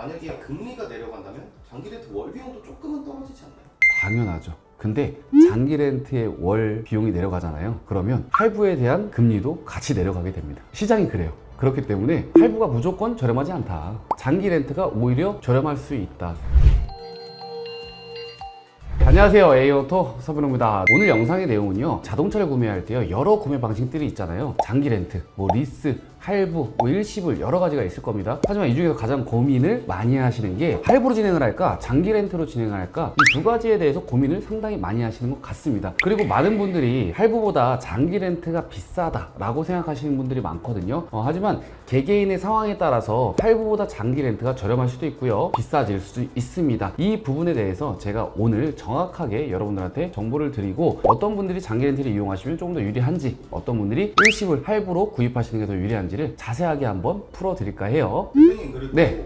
만약에 금리가 내려간다면 장기 렌트 월 비용도 조금은 떨어지지 않나요? 당연하죠. 근데 장기 렌트의 월 비용이 내려가잖아요. 그러면 할부에 대한 금리도 같이 내려가게 됩니다. 시장이 그래요. 그렇기 때문에 할부가 무조건 저렴하지 않다. 장기 렌트가 오히려 저렴할 수 있다. 안녕하세요, A오토 서분호입니다. 오늘 영상의 내용은요, 자동차를 구매할 때요 여러 구매 방식들이 있잖아요. 장기 렌트, 리스, 할부, 일시불 여러 가지가 있을 겁니다. 하지만 이 중에서 가장 고민을 많이 하시는 게 할부로 진행을 할까 장기 렌트로 진행을 할까, 이 두 가지에 대해서 고민을 상당히 많이 하시는 것 같습니다. 그리고 많은 분들이 할부보다 장기 렌트가 비싸다 라고 생각하시는 분들이 많거든요. 하지만 개개인의 상황에 따라서 할부보다 장기 렌트가 저렴할 수도 있고요, 비싸질 수도 있습니다. 이 부분에 대해서 제가 오늘 정확하게 여러분들한테 정보를 드리고, 어떤 분들이 장기 렌트를 이용하시면 조금 더 유리한지, 어떤 분들이 일시불 할부로 구입하시는 게 더 유리한지를 자세하게 한번 풀어드릴까 해요. 대표님, 그리고 네.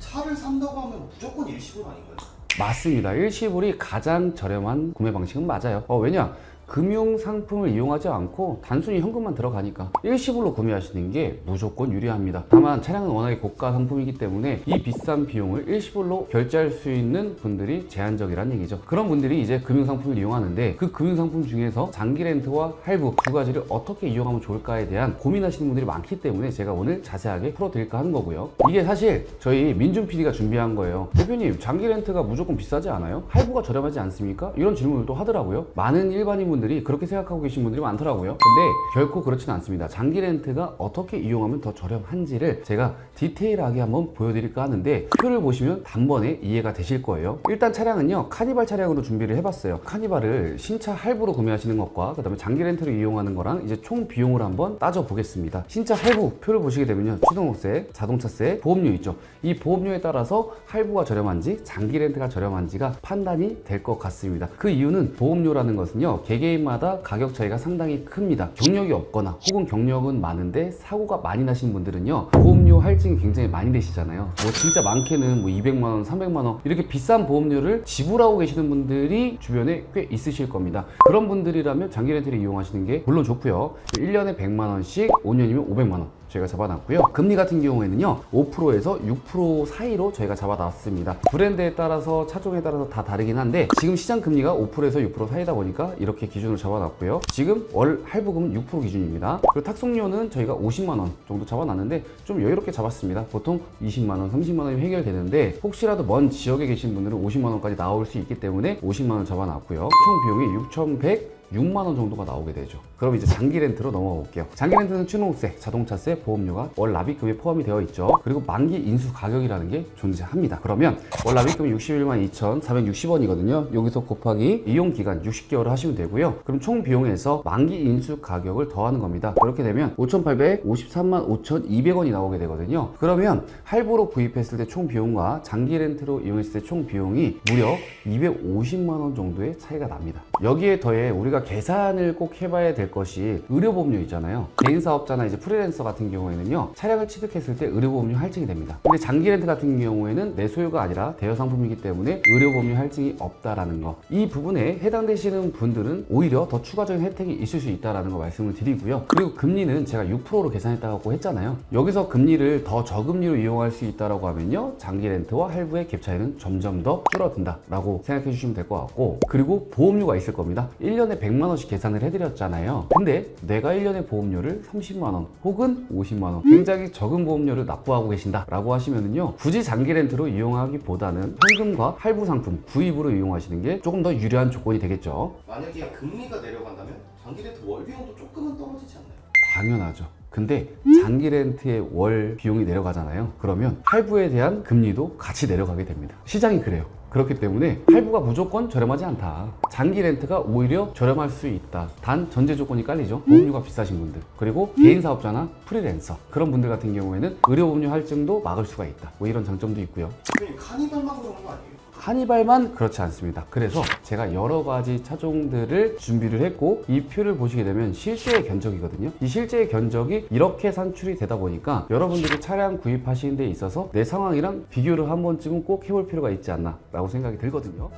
차를 산다고 하면 무조건 일시불 아닌가요? 맞습니다. 일시불이 가장 저렴한 구매 방식은 맞아요. 왜냐? 금융 상품을 이용하지 않고 단순히 현금만 들어가니까 일시불로 구매하시는 게 무조건 유리합니다. 다만 차량은 워낙에 고가 상품이기 때문에 이 비싼 비용을 일시불로 결제할 수 있는 분들이 제한적이라는 얘기죠. 그런 분들이 이제 금융 상품을 이용하는데, 그 금융 상품 중에서 장기 렌트와 할부 두 가지를 어떻게 이용하면 좋을까에 대한 고민하시는 분들이 많기 때문에 제가 오늘 자세하게 풀어드릴까 하는 거고요. 이게 사실 저희 민준 PD가 준비한 거예요. 대표님, 장기 렌트가 무조건 비싸지 않아요? 할부가 저렴하지 않습니까? 이런 질문을 또 하더라고요. 많은 일반인 분들이 그렇게 생각하고 계신 분들이 많더라고요. 근데 결코 그렇지는 않습니다. 장기 렌트가 어떻게 이용하면 더 저렴한지를 제가 디테일하게 한번 보여드릴까 하는데, 표를 보시면 단번에 이해가 되실 거예요. 일단 차량은요, 카니발 차량으로 준비를 해봤어요. 카니발을 신차 할부로 구매하시는 것과 그 다음에 장기 렌트를 이용하는 거랑 이제 총 비용을 한번 따져보겠습니다. 신차 할부 표를 보시게 되면요, 취등록세, 자동차세, 보험료 있죠. 이 보험료에 따라서 할부가 저렴한지 장기 렌트가 저렴한지가 판단이 될 것 같습니다. 그 이유는 보험료라는 것은요, 개개인마다 가격 차이가 상당히 큽니다. 경력이 없거나 혹은 경력은 많은데 사고가 많이 나신 분들은요, 보험료 할증이 굉장히 많이 되시잖아요. 진짜 많게는 200만원, 300만원 이렇게 비싼 보험료를 지불하고 계시는 분들이 주변에 꽤 있으실 겁니다. 그런 분들이라면 장기 렌트를 이용하시는 게 물론 좋고요. 1년에 100만원씩 5년이면 500만원 저희가 잡아놨고요. 금리 같은 경우에는요, 5%에서 6% 사이로 저희가 잡아놨습니다. 브랜드에 따라서 차종에 따라서 다 다르긴 한데, 지금 시장 금리가 5%에서 6% 사이다 보니까 이렇게 기준으로 잡아놨고요. 지금 월 할부금은 6% 기준입니다. 그리고 탁송료는 저희가 50만원 정도 잡아놨는데 좀 여유롭게 잡았습니다. 보통 20만원, 30만원이면 해결되는데, 혹시라도 먼 지역에 계신 분들은 50만원까지 나올 수 있기 때문에 50만원 잡아놨고요. 총 비용이 6,106만원 정도가 나오게 되죠. 그럼 이제 장기 렌트로 넘어가 볼게요. 장기 렌트는 취등록세, 자동차세, 보험료가 월 납입금에 포함이 되어 있죠. 그리고 만기 인수 가격이라는 게 존재합니다. 그러면 월 납입금이 61만 2,460원이거든요. 여기서 곱하기 이용 기간 60개월을 하시면 되고요. 그럼 총 비용에서 만기 인수 가격을 더하는 겁니다. 그렇게 되면 5,853만 5,200원이 나오게 되거든요. 그러면 할부로 구입했을 때 총 비용과 장기 렌트로 이용했을 때 총 비용이 무려 250만 원 정도의 차이가 납니다. 여기에 더해 우리가 계산을 꼭 해봐야 될 것이 의료보험료 있잖아요. 개인사업자나 이제 프리랜서 같은 경우에는요, 차량을 취득했을 때 의료보험료 할증이 됩니다. 근데 장기 렌트 같은 경우에는 내 소유가 아니라 대여 상품이기 때문에 의료보험료 할증이 없다라는 거, 이 부분에 해당되시는 분들은 오히려 더 추가적인 혜택이 있을 수 있다라는 거 말씀을 드리고요. 그리고 금리는 제가 6%로 계산했다고 했잖아요. 여기서 금리를 더 저금리로 이용할 수 있다라고 하면요, 장기 렌트와 할부의 갭 차이는 점점 더 줄어든다라고 생각해 주시면 될 것 같고, 그리고 보험료가 있을 겁니다. 1년에 100만 원씩 계산을 해드렸잖아요. 근데 내가 1년에 보험료를 30만 원 혹은 50만 원, 굉장히 적은 보험료를 납부하고 계신다라고 하시면은요, 굳이 장기 렌트로 이용하기보다는 현금과 할부 상품 구입으로 이용하시는 게 조금 더 유리한 조건이 되겠죠. 만약에 금리가 내려간다면 장기 렌트 월 비용도 조금은 떨어지지 않나요? 당연하죠. 근데 장기 렌트의 월 비용이 내려가잖아요. 그러면 할부에 대한 금리도 같이 내려가게 됩니다. 시장이 그래요. 그렇기 때문에 할부가 무조건 저렴하지 않다. 장기 렌트가 오히려 저렴할 수 있다. 단 전제 조건이 깔리죠. 보험료가 비싸신 분들, 그리고 개인사업자나 프리랜서 그런 분들 같은 경우에는 의료보험료 할증도 막을 수가 있다. 이런 장점도 있고요. 대표님, 카니발만 그런 거 아니에요? 카니발만 그렇지 않습니다. 그래서 제가 여러 가지 차종들을 준비를 했고, 이 표를 보시게 되면 실제의 견적이거든요. 이 실제의 견적이 이렇게 산출이 되다 보니까 여러분들이 차량 구입하시는 데 있어서 내 상황이랑 비교를 한 번쯤은 꼭 해볼 필요가 있지 않나 라고 생각이 들거든요.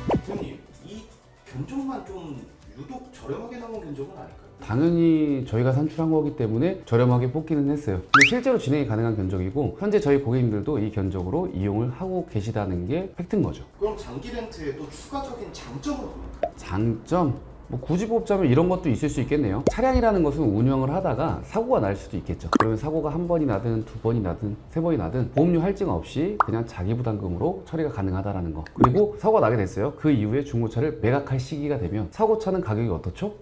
대표님, 이 견적만 좀 유독 저렴하게 나온 견적은 아닐까요? 당연히 저희가 산출한 거기 때문에 저렴하게 뽑기는 했어요. 근데 실제로 진행이 가능한 견적이고 현재 저희 고객님들도 이 견적으로 이용을 하고 계시다는 게 팩트인 거죠. 그럼 장기 렌트의 또 추가적인 장점은 뭡니까? 장점? 뭐 굳이 뽑자면 이런 것도 있을 수 있겠네요. 차량이라는 것은 운영을 하다가 사고가 날 수도 있겠죠. 그러면 사고가 한 번이 나든 두 번이 나든 세 번이 나든 보험료 할증 없이 그냥 자기 부담금으로 처리가 가능하다는 거. 그리고 사고가 나게 됐어요. 그 이후에 중고차를 매각할 시기가 되면 사고차는 가격이 어떻죠?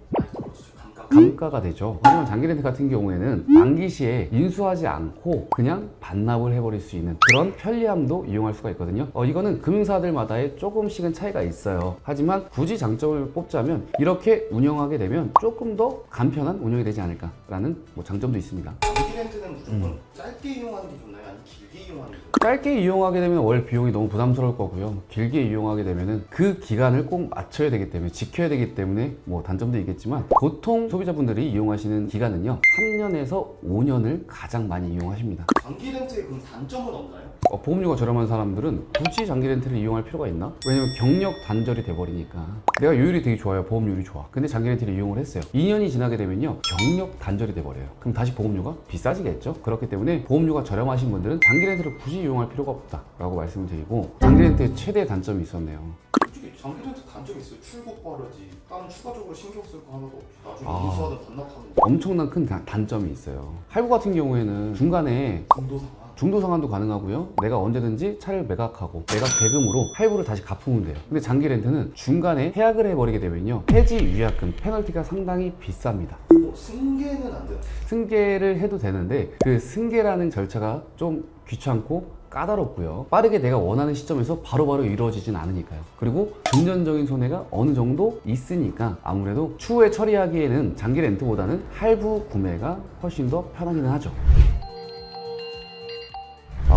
감가가 되죠. 하지만 장기 렌트 같은 경우에는 만기 시에 인수하지 않고 그냥 반납을 해버릴 수 있는 그런 편리함도 이용할 수가 있거든요. 이거는 금융사들마다의 조금씩은 차이가 있어요. 하지만 굳이 장점을 뽑자면 이렇게 운영하게 되면 조금 더 간편한 운영이 되지 않을까라는 뭐 장점도 있습니다. 장기 렌트는 무조건 짧게 이용하는 게 좋나요? 아니면 길게 이용하는 게 좋나요? 짧게 이용하게 되면 월 비용이 너무 부담스러울 거고요. 길게 이용하게 되면은 그 기간을 꼭 맞춰야 되기 때문에 지켜야 되기 때문에 뭐 단점도 있겠지만 보통 소비자분들이 이용하시는 기간은요 3년에서 5년을 가장 많이 이용하십니다. 장기 렌트의 그럼 단점은 없나요? 보험료가 저렴한 사람들은 굳이 장기 렌트를 이용할 필요가 있나? 왜냐면 경력 단절이 돼버리니까. 내가 요율이 되게 좋아요. 보험료율이 좋아. 근데 장기 렌트를 이용을 했어요. 2년이 지나게 되면요 경력 단절이 돼버려요. 그럼 다시 보험료가 비싸지겠죠? 그렇기 때문에 보험료가 저렴하신 분들은 장기 렌트를 굳이 이용할 필요가 없다라고 말씀을 드리고, 장기 렌트의 최대 단점이 있었네요. 솔직히 장기 렌트 단점이 있어요. 출국 빠르지. 다른 추가적으로 신경 쓸 거 하나도 없이 나중에 인수하든 반납하든 엄청난 큰 단점이 있어요. 할부 같은 경우에는 중간에 중도 상황. 중도 상환도 가능하고요. 내가 언제든지 차를 매각하고 매각 대금으로 할부를 다시 갚으면 돼요. 근데 장기 렌트는 중간에 해약을 해버리게 되면요 해지 위약금 페널티가 상당히 비쌉니다. 승계는 안 돼요? 승계를 해도 되는데 그 승계라는 절차가 좀 귀찮고 까다롭고요. 빠르게 내가 원하는 시점에서 바로바로 이루어지진 않으니까요. 그리고 금전적인 손해가 어느 정도 있으니까 아무래도 추후에 처리하기에는 장기 렌트보다는 할부 구매가 훨씬 더 편하기는 하죠.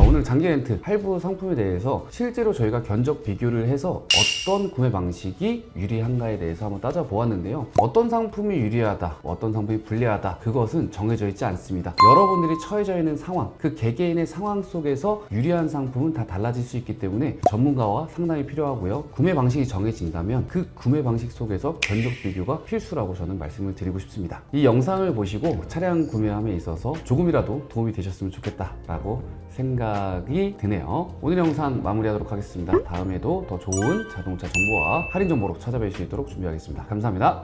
오늘 장기 렌트 할부 상품에 대해서 실제로 저희가 견적 비교를 해서 어떤 구매 방식이 유리한가에 대해서 한번 따져보았는데요. 어떤 상품이 유리하다, 어떤 상품이 불리하다, 그것은 정해져 있지 않습니다. 여러분들이 처해져 있는 상황, 그 개개인의 상황 속에서 유리한 상품은 다 달라질 수 있기 때문에 전문가와 상담이 필요하고요. 구매 방식이 정해진다면 그 구매 방식 속에서 견적 비교가 필수라고 저는 말씀을 드리고 싶습니다. 이 영상을 보시고 차량 구매함에 있어서 조금이라도 도움이 되셨으면 좋겠다라고 생각이 드네요. 오늘 영상 마무리하도록 하겠습니다. 다음에도 더 좋은 자동차 정보와 할인 정보로 찾아뵐 수 있도록 준비하겠습니다. 감사합니다.